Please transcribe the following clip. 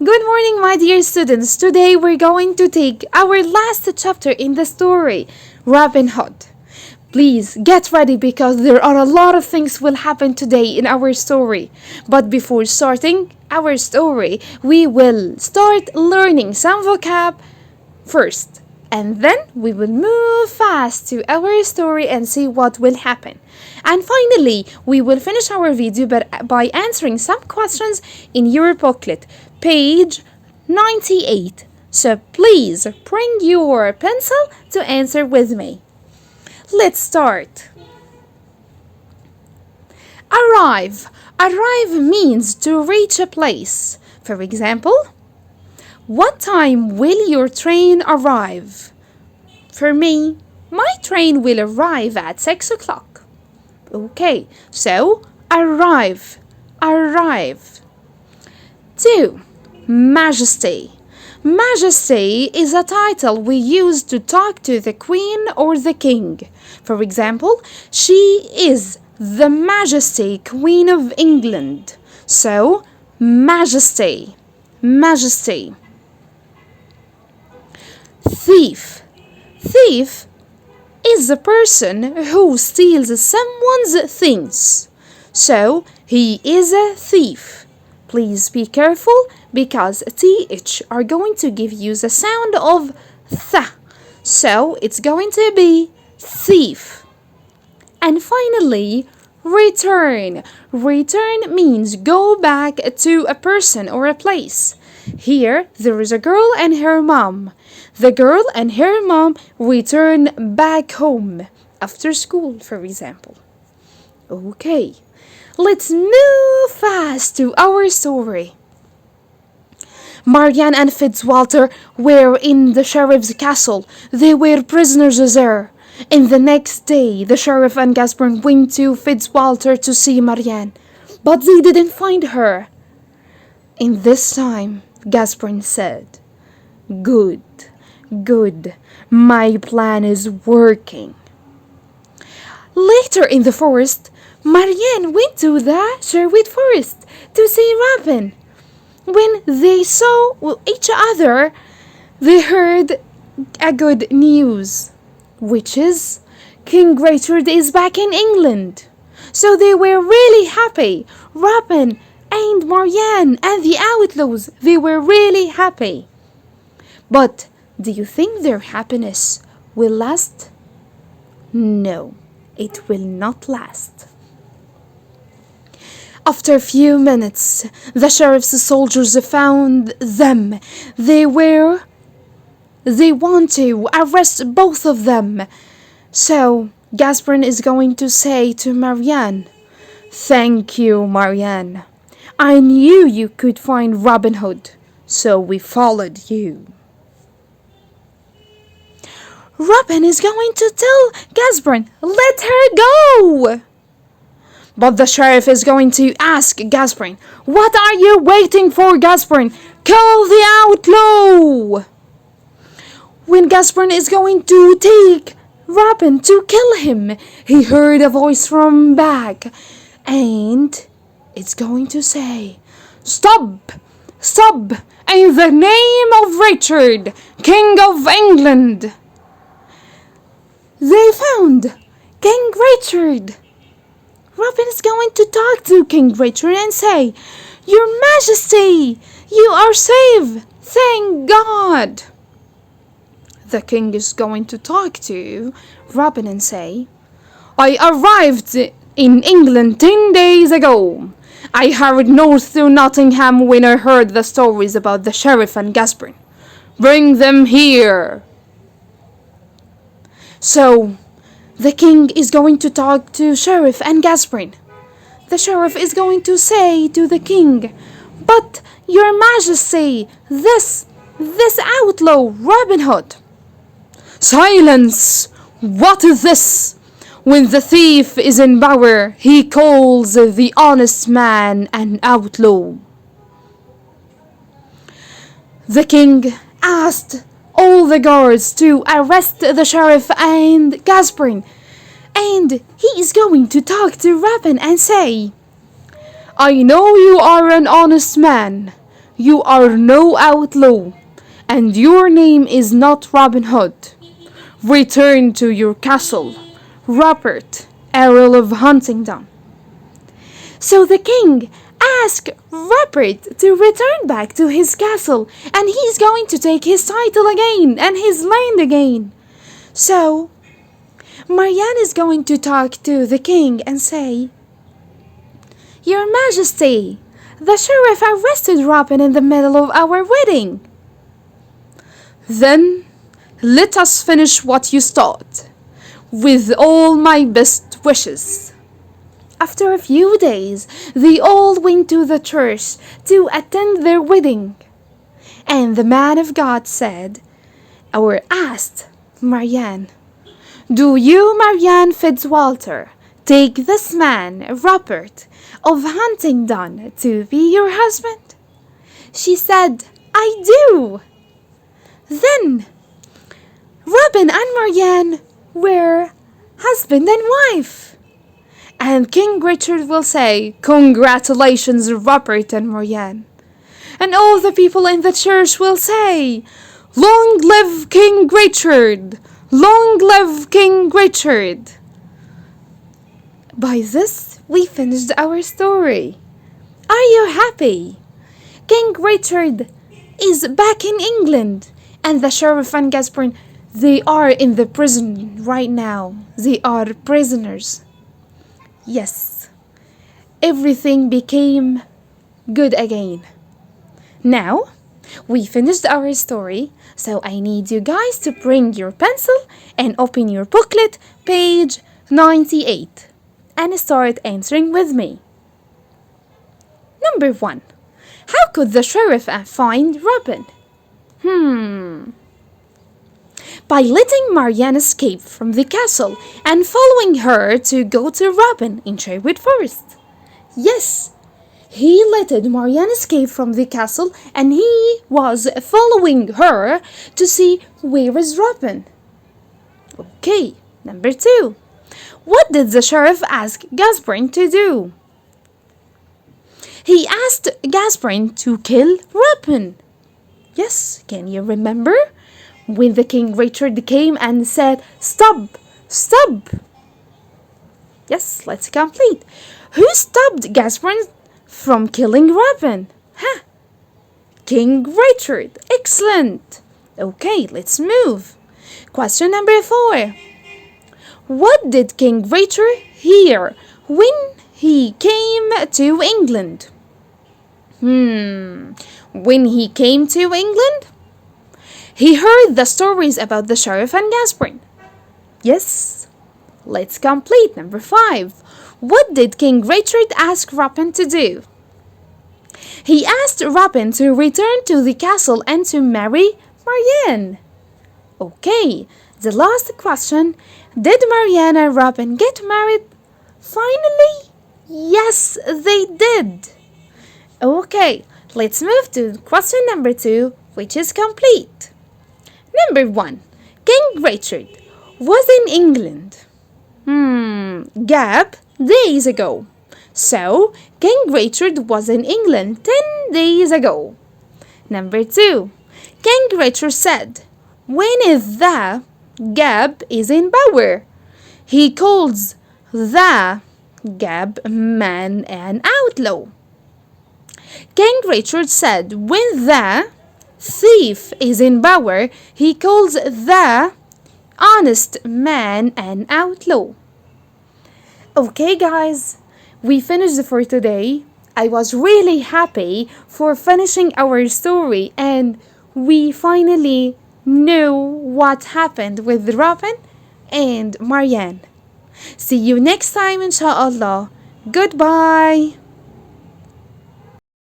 Good morning, my dear students. Today we're going to take our last chapter in the story, Robin Hood. Please get ready because there are a lot of things will happen today in our story. But before starting our story, we will start learning some vocab first. And then we will move fast to our story and see what will happen. And finally, we will finish our video by answering some questions in your booklet, page 98. So please bring your pencil to answer with me. Let's start. Arrive. Arrive means to reach a place. For example, what time will your train arrive? For me, my train will arrive at 6 o'clock. Okay, so arrive, arrive. 2. Majesty. Majesty is a title we use to talk to the queen or the king. For example, she is the Majesty Queen of England. So, Majesty, Majesty. Thief. Thief is a person who steals someone's things. So, he is a thief. Please be careful because TH are going to give you the sound of th. So, it's going to be thief. And finally, return. Return means go back to a person or a place. Here, there is a girl and her mom. The girl and her mom return back home after school, for example. Okay, let's move fast to our story. Marianne and Fitzwalter were in the sheriff's castle. They were prisoners there. And the next day, the sheriff and Gasbrin went to Fitzwalter to see Marianne, but they didn't find her. And this time, Gasbrin said, Good, good, my plan is working. Later in the forest, Marianne went to the Sherwood Forest to see Robin. When they saw each other, they heard a good news, which is King Richard is back in England. So they were really happy. Robin and Marianne and the outlaws, they were really happy. But do you think their happiness will last? No, it will not last. After a few minutes, the sheriff's soldiers found them. They want to arrest both of them. So Gasbrin is going to say to Marianne, Thank you, Marianne. I knew you could find Robin Hood, so we followed you. Robin is going to tell Gasbrin, let her go! But the sheriff is going to ask Gasbrin, What are you waiting for, Gasbrin? Kill the outlaw! When Gasbrin is going to take Robin to kill him, he heard a voice from back, and it's going to say, Stop! Stop! In the name of Richard, King of England! They found King Richard. Robin is going to talk to King Richard and say, Your Majesty, you are safe. Thank God. The king is going to talk to Robin and say, I arrived in England 10 days ago. I hurried north to Nottingham when I heard the stories about the sheriff and Gasbrin. Bring them here. So, the king is going to talk to Sheriff and Gasbrin. The sheriff is going to say to the king, But, Your Majesty, this outlaw, Robin Hood. Silence! What is this? When the thief is in power, he calls the honest man an outlaw. The king asked all the guards to arrest the sheriff and Gasbrin, and he is going to talk to Robin and say, I know you are an honest man. you are no outlaw, and your name is not Robin Hood. Return to your castle, Rupert, Earl of Huntingdon." So the king asked Rupert to return back to his castle, and he's going to take his title again and his land again. So Marianne is going to talk to the king and say, "Your Majesty, the sheriff arrested Robin in the middle of our wedding." "Then let us finish what you start. With all my best wishes." After a few days, they all went to the church to attend their wedding. And the man of God said, or asked Marianne, "Do you, Marianne Fitzwalter, take this man, Rupert of Huntingdon, to be your husband?" She said, "I do." Then Robin and Marianne were husband and wife. And King Richard will say, "Congratulations, Rupert and Marianne." And all the people in the church will say, "Long live King Richard! Long live King Richard!" By this, we finished our story. Are you happy? King Richard is back in England, and the Sheriff and Gascoigne, they are in the prison right now. They are prisoners. Yes, everything became good again. Now, we finished our story, so I need you guys to bring your pencil and open your booklet, page 98, and start answering with me. Number 1. How could the sheriff find Robin? By letting Marianne escape from the castle and following her to go to Robin in Sherwood Forest. Yes, he let Marianne escape from the castle and he was following her to see where is Robin. Okay, number 2. What did the sheriff ask Gascoigne to do? He asked Gascoigne to kill Robin. Yes, can you remember? When the King Richard came and said, "Stop! Stop!" Yes, let's complete. Who stopped Gascoigne from killing Robin? King Richard. Excellent. Okay, let's move. Question number 4. What did King Richard hear when he came to England? When he came to England, he heard the stories about the sheriff and Gascoigne. Yes, let's complete. Number 5. What did King Richard ask Robin to do? He asked Robin to return to the castle and to marry Marianne. Okay, the last question. Did Marianne and Robin get married? Finally? Yes, they did. Okay, let's move to question number 2, which is complete. Number 1. King Richard was in England. Gap days ago. So, King Richard was in England 10 days ago. Number 2. King Richard said, when is the Gab is in power? He calls the Gab man an outlaw. King Richard said, when the thief is in power, he calls the honest man an outlaw. Okay, guys, we finished for today. I was really happy for finishing our story, and we finally know what happened with Robin and Marianne. See you next time, inshallah. Goodbye.